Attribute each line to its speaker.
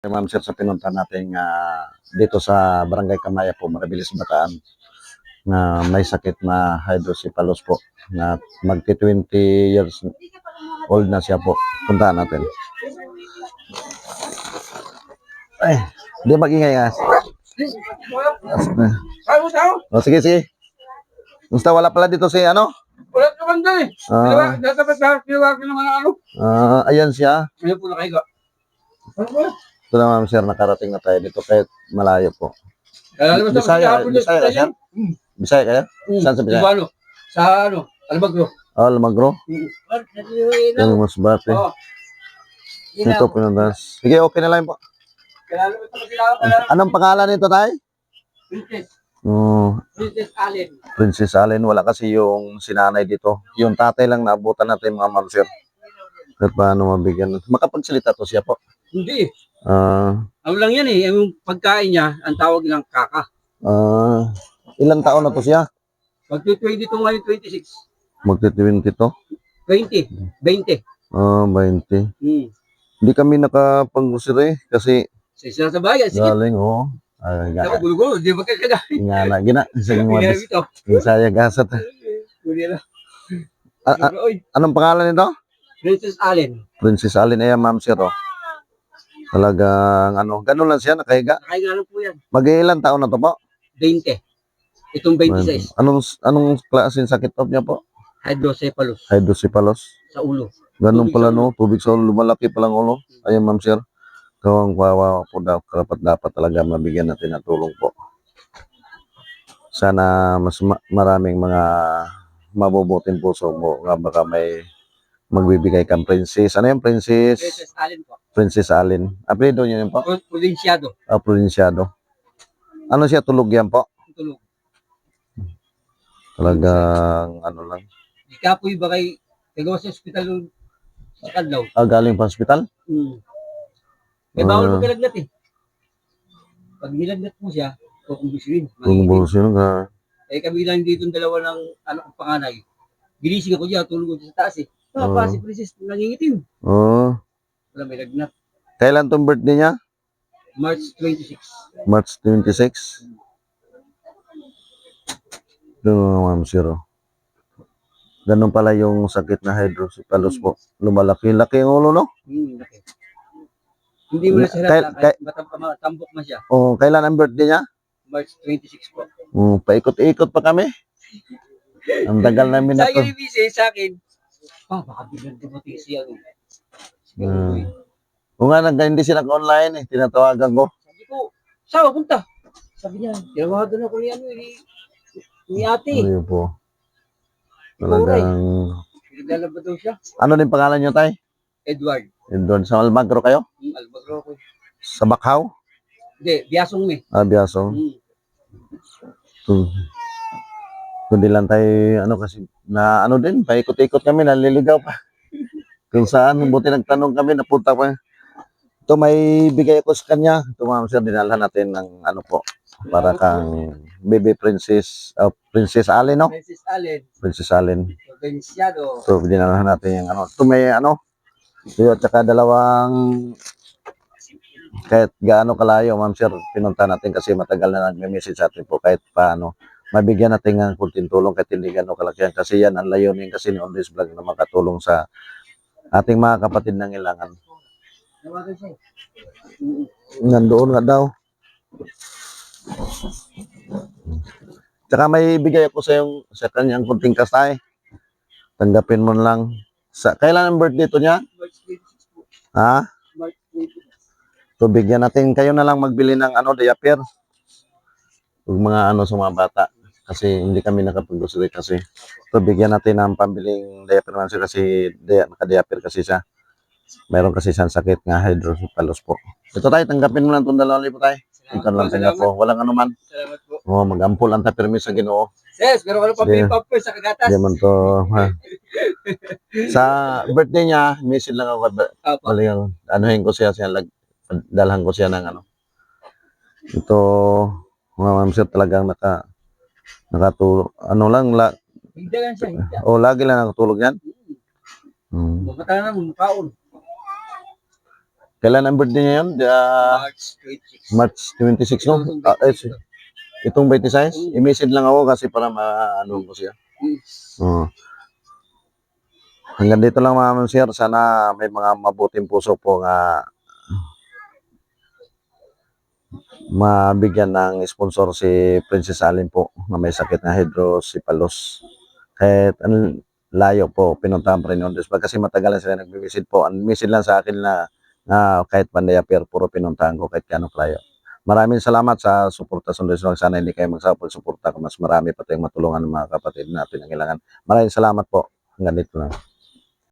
Speaker 1: Ma'am sir, sa pinunta natin dito sa Barangay Kamaya po, Marabilis, Bataan, na may sakit na hydrocephalus po, na magti 20 years old na siya po. Puntaan natin. Ay, di mag-ingay nga. Oh, sige, sige. Basta wala pala dito si ano?
Speaker 2: Wala naman doon eh. Dapat kinuha ko naman ang ano.
Speaker 1: Ayan siya.
Speaker 2: Ayun po nakahiga. Ano po?
Speaker 1: Ito na ma'am sir, nakarating na tayo dito kahit malayo po. Bisaya, Bisaya ka sir? Bisaya kaya? Saan sa Bisaya?
Speaker 2: Ano? Sa ano? Almagro.
Speaker 1: Almagro? Yung mas bate. Ito pinuntas. Sige, okay na lang po. Anong pangalan nito tayo?
Speaker 2: Princess.
Speaker 1: Princess
Speaker 2: Allen.
Speaker 1: Princess Allen. Wala kasi yung sinanay dito. Yung tatay lang naabutan natin mga ma'am sir. At paano mabigyan? Makapagsalita to siya po.
Speaker 2: Hindi. Ano lang yan eh. Yung pagkain niya, ang tawag nilang kaka.
Speaker 1: Ilang taon na to siya?
Speaker 2: Magti-22 ngayon, 26.
Speaker 1: Magti-20 to?
Speaker 2: 20. 20.
Speaker 1: 20. Hindi kami nakapag-usir kasi
Speaker 2: Sa isa sa bayan. Sige.
Speaker 1: galing, oo.
Speaker 2: Ako gulo-gulo. Di ba kagagay?
Speaker 1: Gina. Saya gasat. Anong pangalan nito?
Speaker 2: Princess Allen.
Speaker 1: Princess Allen. Ayan, ma'am sir, oh. Talagang, ganun lang siya, nakahiga.
Speaker 2: Nakahiga lang po yan.
Speaker 1: Mag-iilan taon na to po?
Speaker 2: 20. Itong 26.
Speaker 1: Anong klaseng sakit to niya po?
Speaker 2: Hydrocephalus.
Speaker 1: Hydrocephalus.
Speaker 2: Sa ulo.
Speaker 1: Ganun pala, no? Tubig sa ulo, lumalaki palang ulo. Ayan, ma'am sir. Kawang kawawa po dapat talaga mabigyan natin ng tulong po. Sana mas maraming mga mabubuting puso mo nga baka may magbibigay kang princess. Ano yung princess?
Speaker 2: Princess Allen po.
Speaker 1: Princess Allen. Apelido niyo yun po?
Speaker 2: Provinciado.
Speaker 1: Provinciado. Ano siya, tulog yan po?
Speaker 2: Tulog.
Speaker 1: Talagang lang.
Speaker 2: Ika po iba kay tagawa sa ospital sa Kadlaw.
Speaker 1: Galing pa hospital?
Speaker 2: May bawal mo kilagnat eh. Pag nilagnat mo siya, kukumbisirin.
Speaker 1: Kukumbisirin ka.
Speaker 2: Kami lang dito dalawa ng anak kong panganay. Ginising ako dyan, tulog ko sa taas eh. Si Princess, nangingitim. Wala may lagnat.
Speaker 1: Kailan tong birthday niya?
Speaker 2: March 26.
Speaker 1: March 26. Doon ma'am zero. Ganun pala yung sakit na hydrocephalus po. Lumalaki-laki ang ulo, no?
Speaker 2: Laki. Hindi mo na siya tambok na siya.
Speaker 1: Kailan ang birthday niya?
Speaker 2: March 26 po.
Speaker 1: Paikot-ikot pa kami. Ang tagal namin na to.
Speaker 2: Sa akin, baka bilang dumating siya.
Speaker 1: Kung nga hindi sila online tinatawagan ko.
Speaker 2: Sabi ko, saan punta? Sabi niya, tinawagan ako ni ate.
Speaker 1: Ayun po. Talagang...
Speaker 2: Naglalaba daw siya.
Speaker 1: Ano din pangalan niyo, tay?
Speaker 2: Edward.
Speaker 1: Edward. Sa Almagro kayo?
Speaker 2: Almagro ko.
Speaker 1: Sa Bakhaw?
Speaker 2: Hindi, Biasong me.
Speaker 1: Biasong. Kundi lang tayo, kasi, na din, paikot-ikot kami, naliligaw pa. Kung saan, buti nagtanong kami, napunta pa. Ito, may bigay ako sa kanya. Ito, ma'am sir, dinalhan natin ng po, para kang baby princess, Princess Allen, no?
Speaker 2: Princess Allen.
Speaker 1: Princess Allen.
Speaker 2: Provinciado.
Speaker 1: Ito, dinalhan natin yung Ito, may ito, at saka dalawang, kahit gaano kalayo, ma'am sir, pinunta natin kasi matagal na nagme-message sa atin po, kahit paano, mabigyan natin ng kunting tulong kahit hindi gano'ng kalakihan. Kasi yan, ang layunin kasi ni Always Vlog na makatulong sa ating mga kapatid na ngailangan. Nandoon nga daw. Tsaka may bigay ako sa kanyang kunting kasay. Tanggapin mo lang. Kailan ang birthday to niya? Ha? So bigyan natin, kayo na lang magbili ng diaper. Yung mga sa mga bata. Kasi hindi kami nakapag-grocery kasi. So bigyan natin ng pambiling diaper man siya kasi naka-diaper kasi siya. Mayroon kasi siyang sakit nga hydrocephalus po. Ito tayo, tanggapin mo lang itong 2,000 tayo. Ito lang tanggap po. Walang anuman.
Speaker 2: Salamat po.
Speaker 1: Mag-ampul ang permis sa Ginoo.
Speaker 2: Yes, pero ano pa pa sa kagatas?
Speaker 1: Hindi man to. Sa birthday niya, message lang ako. Anuhin ko siya dalhan ko siya ng Ito, mga ma'am sir, talagang nakatulog.
Speaker 2: Higda lang siya, higda.
Speaker 1: Lagi lang nakatulog yan?
Speaker 2: Mukha na mukhaon.
Speaker 1: Kailan ang birthday niya yun?
Speaker 2: March 26.
Speaker 1: March 26, no? Itong 26? I-message lang ako kasi para maano ko siya. Oo. Hanggang dito lang mga sir. Sana may mga mabuting puso po nga mabigyan ng sponsor si Princess Alin po na may sakit na hydrocephalus. Kahit layo po, pinuntahan pa rin yung kasi matagalan sila nagbibisid po. Ang message lang sa akin na kahit Pandaya pero puro pinuntahan ko kahit kano layo. Maraming salamat sa suporta sa Luzon. Sana hindi kayo magsapol suporta kung mas marami pa tayong matulungan ng mga kapatid natin ang kailangan. Maraming salamat po. Hanggang dito lang.